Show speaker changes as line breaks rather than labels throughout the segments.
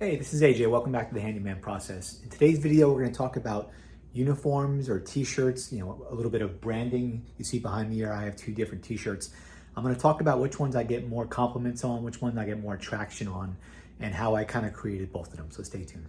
Hey, this is AJ. Welcome back to the Handyman process. In today's video, we're going to talk about uniforms or t-shirts, a little bit of branding. You see behind me here, I have two different t-shirts. I'm going to talk about which ones I get more compliments on, which ones I get more traction on, and how I kind of created both of them. So stay tuned.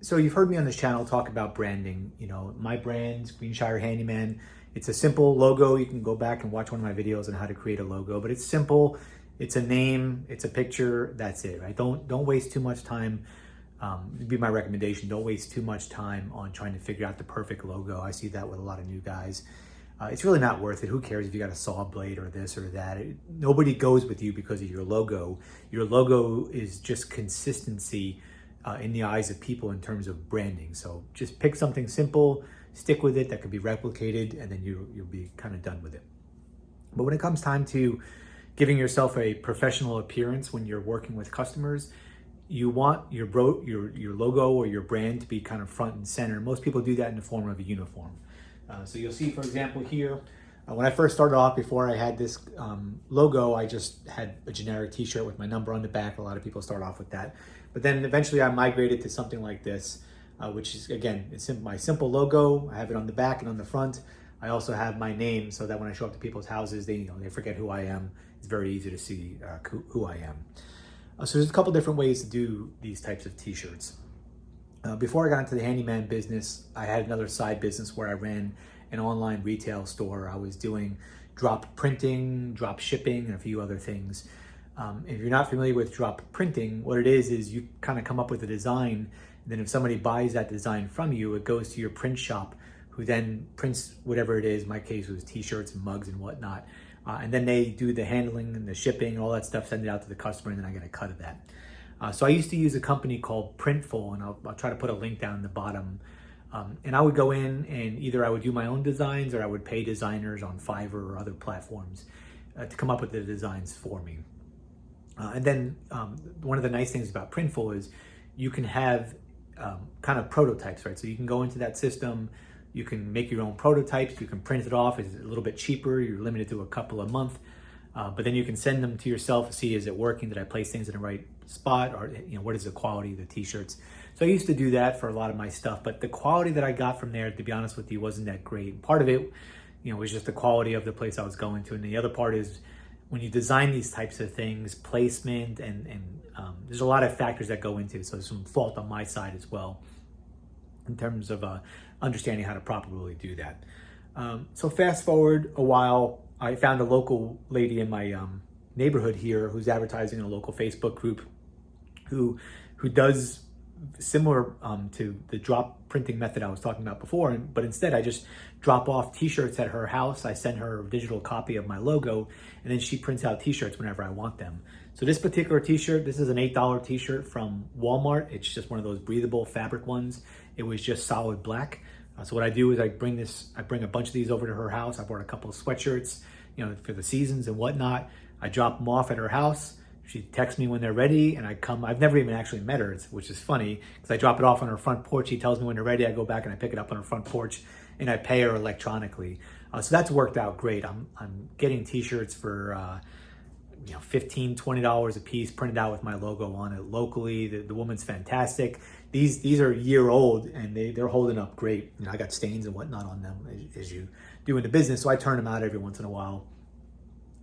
So you've heard me on this channel talk about branding. My brand, Greenshire Handyman. It's a simple logo. You can go back and watch one of my videos on how to create a logo, but it's simple. It's a name, it's a picture, that's it, right? Don't waste too much time. It'd be my recommendation. Don't waste too much time on trying to figure out the perfect logo. I see that with a lot of new guys. It's really not worth it. Who cares if you got a saw blade or this or that? Nobody goes with you because of your logo. Your logo is just consistency in the eyes of people in terms of branding. So just pick something simple, stick with it, that could be replicated, and then you'll be kind of done with it. But when it comes time to giving yourself a professional appearance when you're working with customers, you want your logo or your brand to be kind of front and center. Most people do that in the form of a uniform. So you'll see, for example, here, when I first started off, before I had this logo, I just had a generic t-shirt with my number on the back. A lot of people start off with that. But then eventually I migrated to something like this, which is, again, it's my simple logo. I have it on the back and on the front. I also have my name so that when I show up to people's houses, they forget who I am. It's very easy to see who I am. So there's a couple different ways to do these types of t-shirts. Before I got into the handyman business, I had another side business where I ran an online retail store. I was doing drop printing, drop shipping, and a few other things. If you're not familiar with drop printing, what it is you kind of come up with a design. Then if somebody buys that design from you, it goes to your print shop, who then prints whatever it is. In my case, it was t-shirts and mugs and whatnot. And then they do the handling and the shipping and all that stuff, send it out to the customer, and then I get a cut of that. So I used to use a company called Printful, and I'll try to put a link down in the bottom. And I would go in and either I would do my own designs or I would pay designers on Fiverr or other platforms to come up with the designs for me. And then one of the nice things about Printful is you can have kind of prototypes, right? So you can go into that system, you can make your own prototypes, you can print it off. It's a little bit cheaper. You're limited to a couple a month, but then you can send them to yourself to see, is it working? Did I place things in the right spot? Or what is the quality of the t-shirts? So I used to do that for a lot of my stuff, but the quality that I got from there, to be honest with you, wasn't that great. Part of it, was just the quality of the place I was going to. And the other part is when you design these types of things, placement, and there's a lot of factors that go into it. So there's some fault on my side as well in terms of understanding how to properly do that. So fast forward a while, I found a local lady in my neighborhood here who's advertising in a local Facebook group who does similar to the drop printing method I was talking about before, but instead I just drop off t-shirts at her house. I send her a digital copy of my logo, and then she prints out t-shirts whenever I want them. So this particular t-shirt, this is an $8 t-shirt from Walmart. It's just one of those breathable fabric ones. It was just solid black. So what I do is I bring a bunch of these over to her house. I bought a couple of sweatshirts, for the seasons and whatnot. I drop them off at her house. She texts me when they're ready, and I come. I've never even actually met her, which is funny because I drop it off on her front porch. She tells me when they're ready. I go back and I pick it up on her front porch, and I pay her electronically. So that's worked out great. I'm getting t-shirts for $15, $20 a piece, printed out with my logo on it locally. The woman's fantastic. These are a year old, and they're holding up great. I got stains and whatnot on them as you do in the business, so I turn them out every once in a while.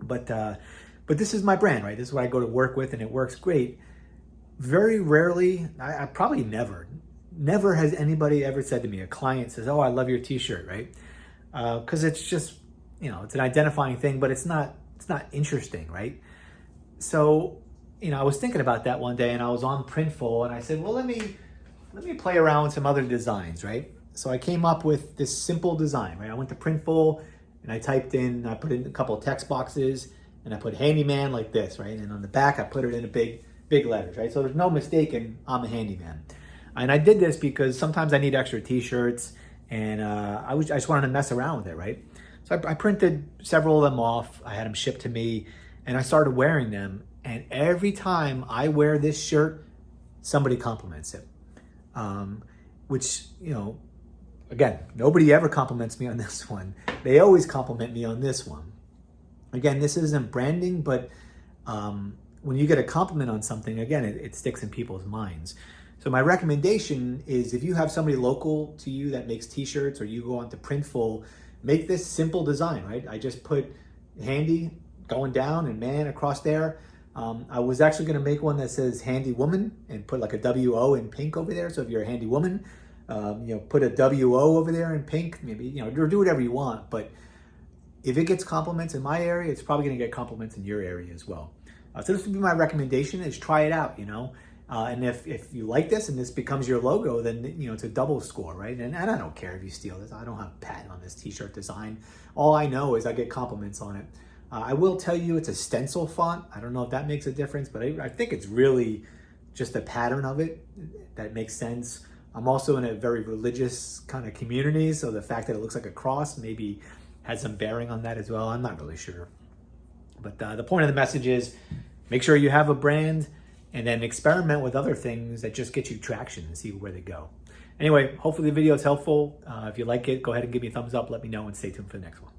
But this is my brand, right? This is what I go to work with, and it works great. Very rarely, I probably never has anybody ever said to me, a client says, "Oh, I love your t-shirt," right? Because it's just, it's an identifying thing, but it's not interesting, right? So, I was thinking about that one day, and I was on Printful, and I said, well, let me play around with some other designs, right? So I came up with this simple design, right? I went to Printful, and I put in a couple of text boxes, and I put handyman like this, right? And on the back, I put it in a big letters, right? So there's no mistaking I'm a handyman. And I did this because sometimes I need extra t-shirts, and I just wanted to mess around with it, right? So I printed several of them off. I had them shipped to me, and I started wearing them. And every time I wear this shirt, somebody compliments it. Which, again, nobody ever compliments me on this one. They always compliment me on this one. Again, this isn't branding, but when you get a compliment on something, again, it sticks in people's minds. So my recommendation is if you have somebody local to you that makes t-shirts, or you go onto Printful, make this simple design, right? I just put handy going down and man across there. I was actually gonna make one that says handy woman and put like a WO in pink over there. So if you're a handy woman, put a WO over there in pink, maybe, or do whatever you want. But if it gets compliments in my area, it's probably gonna get compliments in your area as well. So this would be my recommendation, is try it out, and if you like this and this becomes your logo, then it's a double score, right? And I don't care if you steal this. I don't have a patent on this t-shirt design. All I know is I get compliments on it. I will tell you it's a stencil font. I don't know if that makes a difference, but I think it's really just the pattern of it that makes sense. I'm also in a very religious kind of community, so the fact that it looks like a cross maybe has some bearing on that as well. I'm not really sure. But the point of the message is make sure you have a brand, and then experiment with other things that just get you traction and see where they go. Anyway, hopefully the video is helpful. If you like it, go ahead and give me a thumbs up. Let me know, and stay tuned for the next one.